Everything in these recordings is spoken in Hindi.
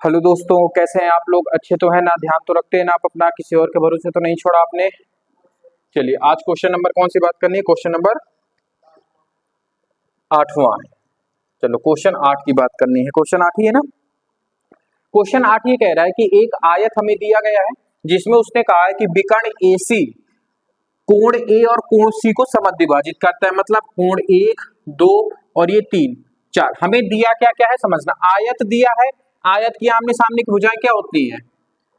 हेलो दोस्तों, कैसे हैं आप लोग? अच्छे तो हैं ना? ध्यान तो रखते हैं ना आप अपना? किसी और के भरोसे तो नहीं छोड़ा आपने? चलिए, आज क्वेश्चन नंबर कौन सी बात करनी है? क्वेश्चन नंबर 8वां है। चलो, क्वेश्चन 8 की बात करनी है। क्वेश्चन 8 ही है ना? क्वेश्चन 8 ये कह रहा है कि एक आयत हमें दिया गया है जिसमें उसने कहा है कि विकर्ण AC कोण A और कोण C को समद्विभाजित करता है। मतलब कोण 1, 2 और ये 3, 4 हमें दिया क्या क्या है समझना। आयत दिया है, आयत की आमने सामने की भुजाएं क्या होती हैं?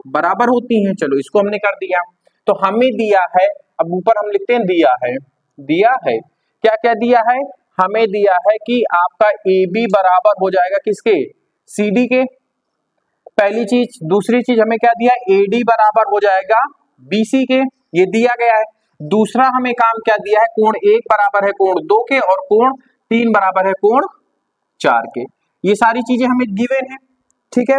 बराबर होती हैं। चलो, इसको हमने कर दिया। तो हमें दिया है, अब ऊपर हम लिखते हैं दिया है। दिया है क्या क्या दिया है? हमें दिया है कि आपका AB बराबर हो जाएगा किसके? CD के। पहली चीज। दूसरी चीज हमें क्या दिया? AD बराबर हो जाएगा BC के। ये दिया गया है। दूसरा हमें काम क्या दिया है? कोण 1 बराबर है कोण 2 के और कोण 3 बराबर है कोण 4 के। ये सारी चीजें हमें गिवन है। ठीक है।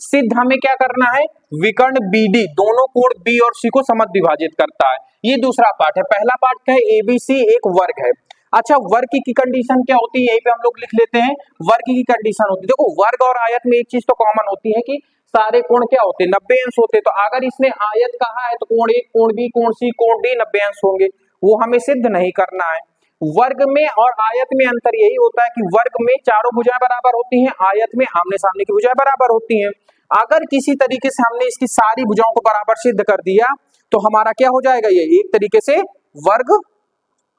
सिद्ध हमें क्या करना है? विकर्ण BD दोनों कोण B और C को समद्विभाजित करता है। ये दूसरा पार्ट है। पहला पार्ट क्या है? ABC एक वर्ग है। अच्छा, वर्ग की कंडीशन क्या होती है? यहीं पे हम लोग लिख लेते हैं। वर्ग की कंडीशन होती है, देखो वर्ग और आयत में एक चीज तो कॉमन होती है कि सारे कोण क्या होते हैं? 90 अंश होते हैं। तो अगर इसने आयत कहा है तो कोण 1, कोण B, कोण C, कोण D 90 अंश होंगे। वो हमें सिद्ध नहीं करना है। वर्ग में और आयत में अंतर यही होता है कि वर्ग में चारों भुजाएं बराबर होती हैं, आयत में आमने सामने की भुजाएं बराबर होती हैं। अगर किसी तरीके से हमने इसकी सारी भुजाओं को बराबर सिद्ध कर दिया तो हमारा क्या हो जाएगा? ये एक तरीके से वर्ग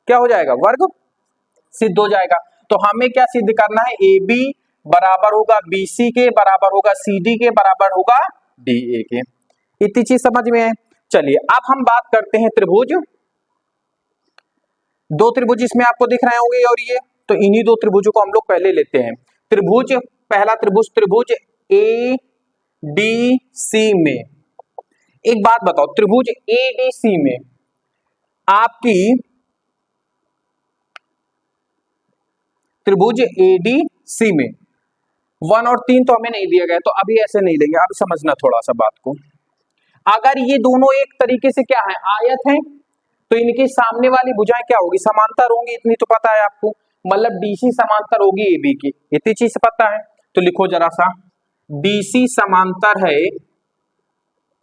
क्या हो जाएगा? वर्ग सिद्ध हो जाएगा। तो हमें क्या सिद्ध करना है? AB बराबर होगा BC के, बराबर होगा CD के, बराबर होगा DA के। इतनी चीज समझ में है। चलिए, अब हम बात करते हैं त्रिभुज। दो त्रिभुज इसमें आपको दिख रहे होंगे और ये तो इन्हीं दो त्रिभुजों को हम लोग पहले लेते हैं। त्रिभुज, पहला त्रिभुज, त्रिभुज ADC में एक बात बताओ, त्रिभुज ADC में आपकी त्रिभुज ADC में 1 और 3 तो हमें नहीं दिया गया, तो अभी ऐसे नहीं लेंगे। अब समझना थोड़ा सा बात को। अगर ये दोनों एक तरीके से क्या है? आयत है, तो इनकी सामने वाली भुजाएं क्या होगी? समांतर होंगी। इतनी तो पता है आपको। मतलब DC समांतर होगी AB की। इतनी चीज पता है तो लिखो जरा सा। DC समांतर है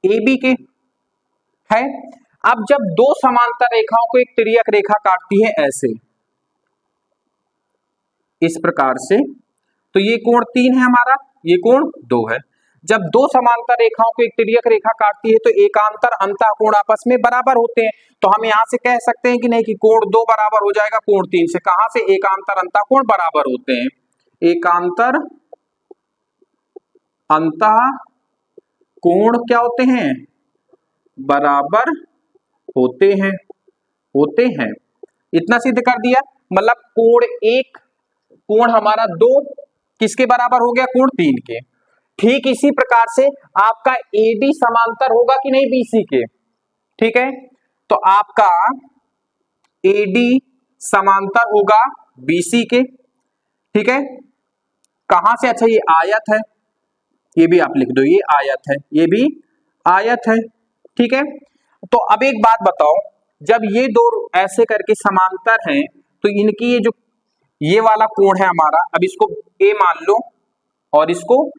AB के। है। अब जब दो समांतर रेखाओं को एक तिर्यक रेखा काटती है ऐसे, इस प्रकार से, तो ये कोण 3 है हमारा, ये कोण 2 है। जब दो समांतर रेखाओं को एक तिर्यक रेखा काटती है तो एकांतर अंतः कोण आपस में बराबर होते हैं। तो हम यहां से कह सकते हैं कि नहीं कि कोण 2 बराबर हो जाएगा कोण 3 से। कहां से? एकांतर अंतः कोण बराबर होते हैं। एकांतर अंतः कोण क्या होते हैं? बराबर होते हैं। होते हैं। इतना सिद्ध कर दिया। मतलब कोण 1, कोण हमारा 2 किसके बराबर हो गया? कोण 3 के। ठीक इसी प्रकार से आपका AD समांतर होगा कि नहीं BC के? ठीक है। तो आपका AD समांतर होगा BC के। ठीक है। कहां से? अच्छा, ये आयत है, ये भी आप लिख दो, ये आयत है, ये भी आयत है। ठीक है। तो अब एक बात बताओ, जब ये दो ऐसे करके समांतर हैं तो इनकी ये जो ये वाला कोण है हमारा, अब इसको A मान लो और इसको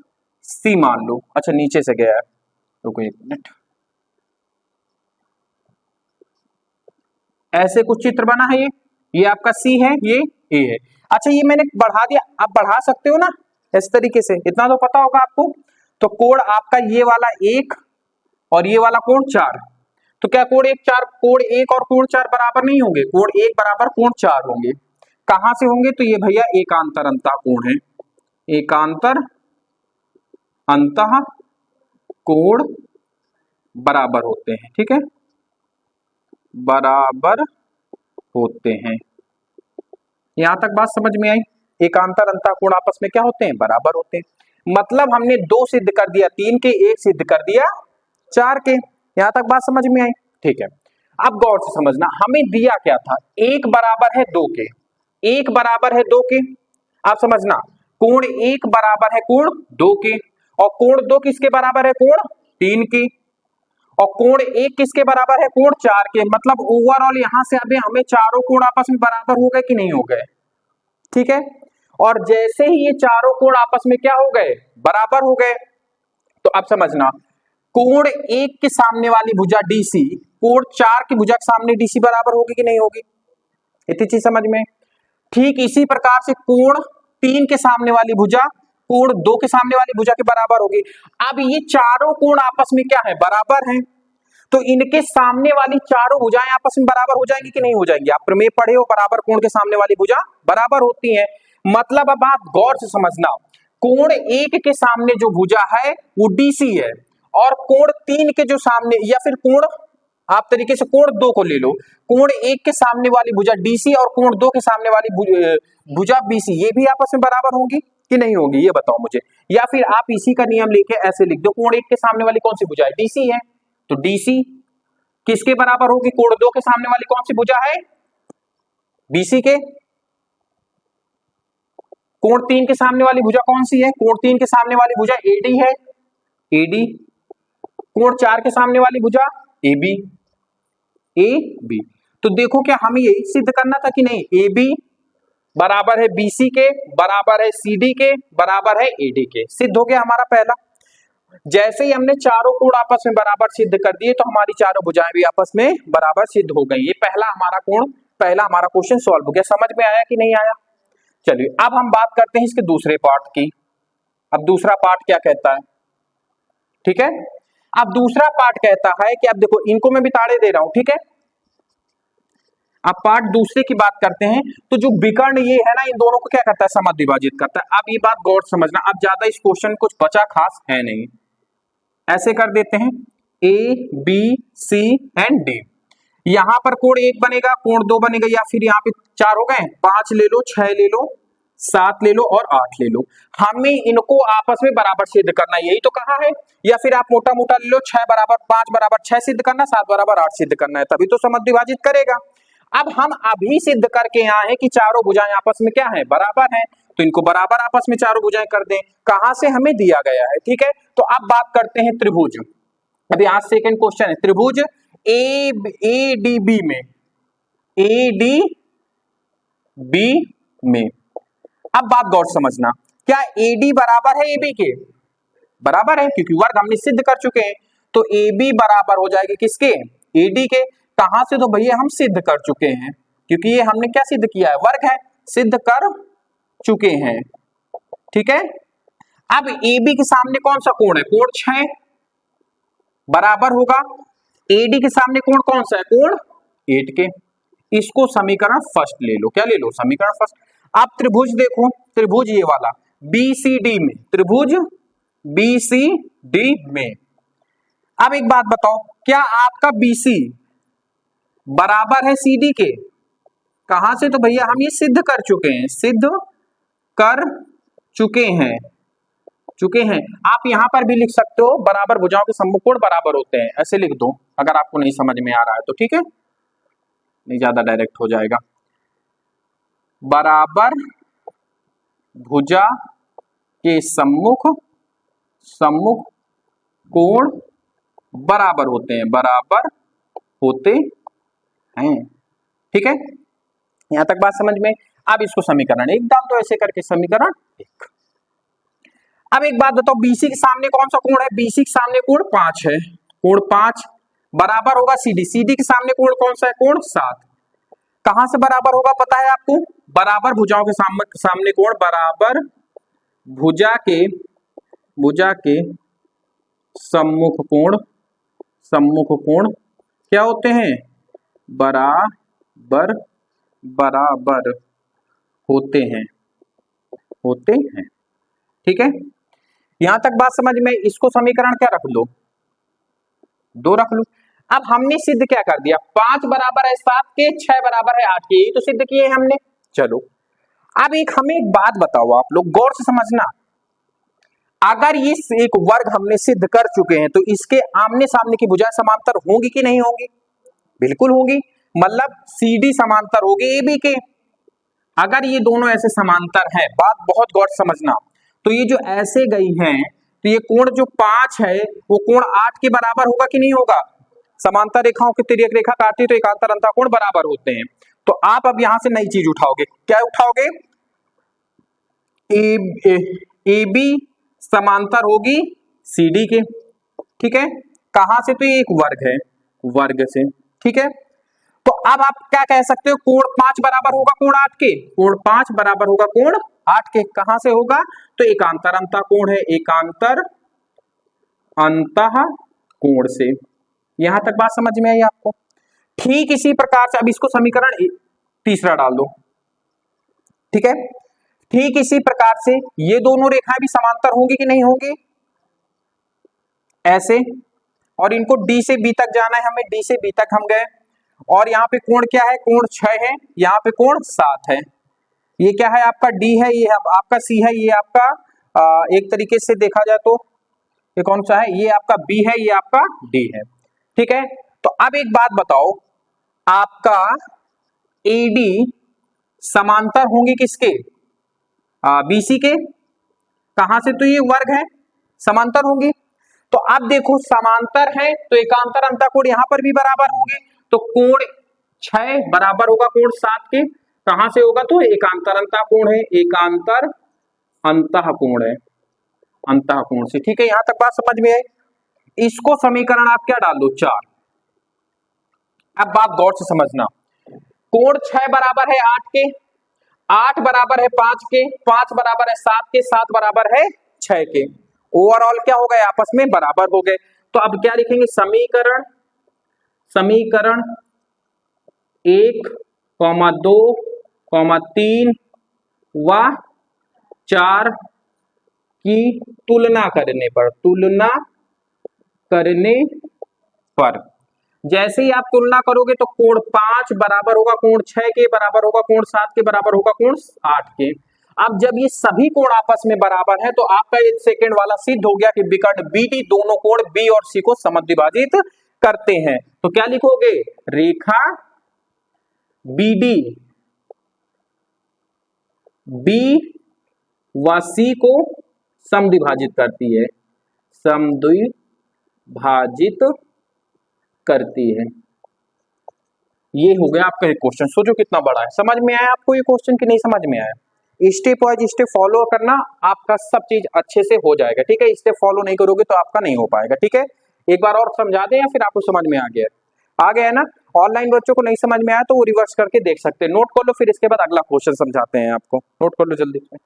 C मान लो। अच्छा, नीचे से गया है, रुको एक मिनट। ऐसे कुछ चित्र बना है। ये आपका C है, ये A है। अच्छा, ये मैंने बढ़ा दिया, आप बढ़ा सकते हो ना इस तरीके से, इतना तो पता होगा आपको। तो कोण आपका ये वाला 1 और ये वाला कोण 4, तो क्या कोण 1 4, कोण 1 और कोण 4 बराबर नहीं होंगे? कोण 1 बराबर कोण 4 होंगे। कहां से होंगे? तो ये भैया एकांतर अंतः कोण है। एकांतर अंतः कोण बराबर होते हैं। ठीक है, बराबर होते हैं। यहां तक बात समझ में आई? एकांतर अंतः कोण आपस में क्या होते हैं? बराबर होते हैं। मतलब हमने 2 सिद्ध कर दिया 3 के, 1 सिद्ध कर दिया 4 के। यहां तक बात समझ में आई? ठीक है। अब गौर से समझना, हमें दिया क्या था? 1 बराबर है 2 के। 1 बराबर है 2 के। आप समझना, कोण 1 बराबर है कोण 2 के, और कोण 2 किसके बराबर है? कोण 3 की। और कोण 1 किसके बराबर है? कोण 4 के। मतलब ओवरऑल यहां से अभी हमें चारों कोण आपस में बराबर हो गए कि नहीं हो गए? ठीक है। और जैसे ही ये चारों कोण आपस में क्या हो गए? बराबर हो गए, तो अब समझना, कोण 1 के सामने वाली भुजा डीसी कोण 4 की भुजा के सामने डीसी बराबर होगी कि नहीं होगी, इतनी चीज समझ में। ठीक इसी प्रकार से कोण 3 के सामने वाली भुजा कोण 2 के सामने वाली भुजा के बराबर होगी। अब ये चारों कोण आपस में क्या है, बराबर हैं, तो इनके सामने वाली चारों भुजाएं आपस में बराबर हो जाएंगी कि नहीं हो जाएंगी। आप प्रमेय पढ़े हो, बराबर कोण के सामने वाली भुजा बराबर होती है। मतलब अब आप गौर से समझना, कोण 1 के सामने जो भुजा है वो डीसी है, और कोण 3 के जो सामने, या फिर कोण आप तरीके से कोण 2 को ले लो, कोण 1 के सामने वाली भुजा डीसी और कोण 2 के सामने वाली भुजा बीसी, ये भी आपस में बराबर होंगी कि नहीं होगी, ये बताओ मुझे। या फिर आप इसी का नियम लेके ऐसे लिख दो, कोण 1 के सामने वाली कौन सी भुजा है, डीसी है, तो डीसी किसके बराबर होगी, कोण 2 के सामने वाली कौन सी भुजा है, बीसी के। कोण 3 के सामने वाली भुजा कौन सी है, कोण 3 के सामने वाली भुजा एडी है, एडी। कोण 4 के सामने वाली भुजा एबी, एबी। तो देखो क्या हमें यही सिद्ध करना था कि नहीं, एबी बराबर है बीसी के, बराबर है सीडी के, बराबर है एडी के। सिद्ध हो गया हमारा पहला। जैसे ही हमने चारों कोण आपस में बराबर सिद्ध कर दिए तो हमारी चारों भुजाएं भी आपस में बराबर सिद्ध हो गई। ये पहला हमारा कोण, पहला हमारा क्वेश्चन सॉल्व हो गया। समझ में आया कि नहीं आया। चलिए अब हम बात करते हैं इसके दूसरे पार्ट की। अब दूसरा पार्ट क्या कहता है, ठीक है। अब दूसरा पार्ट कहता है कि अब देखो, इनको मैं भी ताड़े दे रहा हूं, ठीक है। अब पार्ट दूसरे की बात करते हैं, तो जो विकर्ण ये है ना, इन दोनों को क्या करता है, समद्विभाजित करता है। अब ये बात गौर समझना, अब ज्यादा इस क्वेश्चन कुछ बचा खास है नहीं, ऐसे कर देते हैं A B C and D. यहां पर कोण 1 बनेगा, कोण 2 बनेगा, या फिर यहाँ पे 4 हो गए, 5 ले लो, 6 ले लो, 7 ले लो और 8 ले लो। हमें इनको आपस में बराबर सिद्ध करना, यही तो कहा है। या फिर आप मोटा मोटा ले लो, 6 बराबर 5 बराबर 6 सिद्ध करना, 7 बराबर 8 सिद्ध करना है, तभी तो समद्विभाजित करेगा। अब हम अभी सिद्ध करके आए हैं कि चारों भुजाएं आपस में क्या है, बराबर हैं, तो इनको बराबर आपस में चारों भुजाएं कर दें। कहां से हमें दिया गया है, ठीक है। तो अब बात करते हैं त्रिभुज। अभी आज सेकंड क्वेश्चन है, त्रिभुज ए डी बी में, ए डी बी में। अब बात गौर समझना, क्या एडी बराबर है एबी के, बराबर है, क्योंकि वर्ग हमने सिद्ध कर चुके हैं। तो एबी बराबर हो जाएगी किसके, एडी के। कहां से, तो भैया हम सिद्ध कर चुके हैं, क्योंकि ये हमने क्या सिद्ध किया है, वर्ग है, सिद्ध कर चुके हैं, ठीक है। अब एबी के सामने कौन सा कोण है, कोण 6 बराबर होगा, एडी के सामने कोण कौन सा है, कोण 8 के। इसको समीकरण फर्स्ट ले लो, क्या ले लो, समीकरण फर्स्ट। आप त्रिभुज देखो, त्रिभुज ये वाला बीसीडी में, त्रिभुज बीसीडी में। अब एक बात बताओ, क्या आपका बीसी बराबर है सीडी के, कहां से, तो भैया हम ये सिद्ध कर चुके हैं, सिद्ध कर चुके हैं। आप यहां पर भी लिख सकते हो, बराबर भुजाओं के सम्मुख कोण बराबर होते हैं, ऐसे लिख दो अगर आपको नहीं समझ में आ रहा है तो, ठीक है, नहीं ज्यादा डायरेक्ट हो जाएगा। बराबर भुजा के सम्मुख कोण बराबर होते हैं, बराबर होते हैं, ठीक है। यहां तक बात समझ में। अब इसको समीकरण 1 डाल दो, ऐसे करके समीकरण 1। अब एक बात बताओ, बीसी के सामने कौन सा कोण है, बीसी के सामने कोण 5 है, कोण 5 बराबर होगा सीडी, सीडी के सामने कोण कौन सा है, कोण 7। कहां से बराबर होगा पता है आपको, बराबर भुजाओं के सामने कोण, बराबर भुजा के सम्मुख कोण क्या होते हैं, बराबर होते हैं, ठीक है। यहां तक बात समझ में। इसको समीकरण क्या रख लो, 2 रख लो। अब हमने सिद्ध क्या कर दिया, 5 बराबर है 7 के, 6 बराबर है 8 के, यही तो सिद्ध किए हमने। चलो अब हमें एक बात बताओ, आप लोग गौर से समझना, अगर ये एक वर्ग हमने सिद्ध कर चुके हैं तो इसके आमने सामने की भुजाएं समांतर होंगी कि नहीं होंगी, बिल्कुल होंगी। मतलब सीडी समांतर होगी एबी के। अगर ये दोनों ऐसे समांतर हैं, बात बहुत गौर समझना, तो ये जो ऐसे गई हैं, तो ये कोण जो 5 है वो कोण 8 के बराबर होगा कि नहीं होगा। समांतर रेखाओं की तिर्यक रेखा काटती तो एकांतर अंतः कोण बराबर होते हैं। तो आप अब यहां से नई चीज उठाओगे, क्या उठाओगे, ए बी समांतर होगी CD के, ठीक है। कहां से? तो ये एक वर्ग है, वर्ग से, ठीक है। तो अब आप क्या कह सकते हो, कोण 5 बराबर होगा कोण 8 के, कोण 5 बराबर होगा कोण 8 के। कहां से होगा? तो एकांतर अंतः कोण है, एकांतर अंतः कोण से। यहां तक बात समझ में आई आपको? ठीक इसी प्रकार से अब इसको समीकरण तीसरा डाल दो, ठीक है। ठीक इसी प्रकार से ये दोनों रेखाएं भी समांतर होंगी कि नहीं होंगी? ऐसे, और इनको D से B तक जाना है हमें, D से B तक हम गए, और यहाँ पे कोण क्या है? कोण 6 है, यहाँ पे कोण 7 है। ये क्या है? आपका D है, ये आपका C है, ये आपका एक तरीके से देखा जाए तो ये कौन सा है? ये आपका B है, ये आपका D है, ठीक है। तो अब एक बात बताओ, आपका AD समांतर होंगे किसके? BC के। कहां से? तो ये वर्ग है, समांतर होंगे। तो अब देखो समांतर है तो एकांतर अंतः कोण यहां पर भी बराबर होंगे, तो कोण 6 बराबर होगा कोण 7 के। कहां से होगा? तो एकांतर अंतः कोण है, एकांतर अंतः कोण है, अंतः कोण से, ठीक है। यहां तक बात समझ में आई। इसको समीकरण आप क्या डाल दो? 4। अब बात गौर से समझना, कोण 6 बराबर है 8 के, 8 बराबर है 5 के, 5 बराबर है 7 के, 7 बराबर है 6 के। ओवरऑल क्या हो गए? आपस में बराबर हो गए। तो अब क्या लिखेंगे? समीकरण 1, 2, 3 व 4 की तुलना करने पर, जैसे ही आप तुलना करोगे तो कोण 5 बराबर होगा कोण 6 के, बराबर होगा कोण 7 के, बराबर होगा कोण 8 के। अब जब ये सभी कोण आपस में बराबर है तो आपका ये सेकंड वाला सिद्ध हो गया कि विकर्ण BD दोनों कोण B और C को समद्विभाजित करते हैं। तो क्या लिखोगे? रेखा BD B व C को समद्विभाजित करती है, समद्विभाजित करती है। ये हो गया आपका एक क्वेश्चन। सोचो कितना बड़ा है। समझ में आया आपको ये क्वेश्चन कि नहीं समझ में आया? स्टेप वाइज स्टेप फॉलो करना, आपका सब चीज अच्छे से हो जाएगा, ठीक है। स्टेप फॉलो नहीं करोगे तो आपका नहीं हो पाएगा, ठीक है। एक बार और समझा दें या फिर आपको समझ में आ गया? आ गया है ना? ऑनलाइन बच्चों को नहीं समझ में आया तो वो रिवर्स करके देख सकते हैं। नोट कर लो, फिर इसके बाद अगला क्वेश्चन समझाते हैं आपको। नोट कर लो जल्दी से।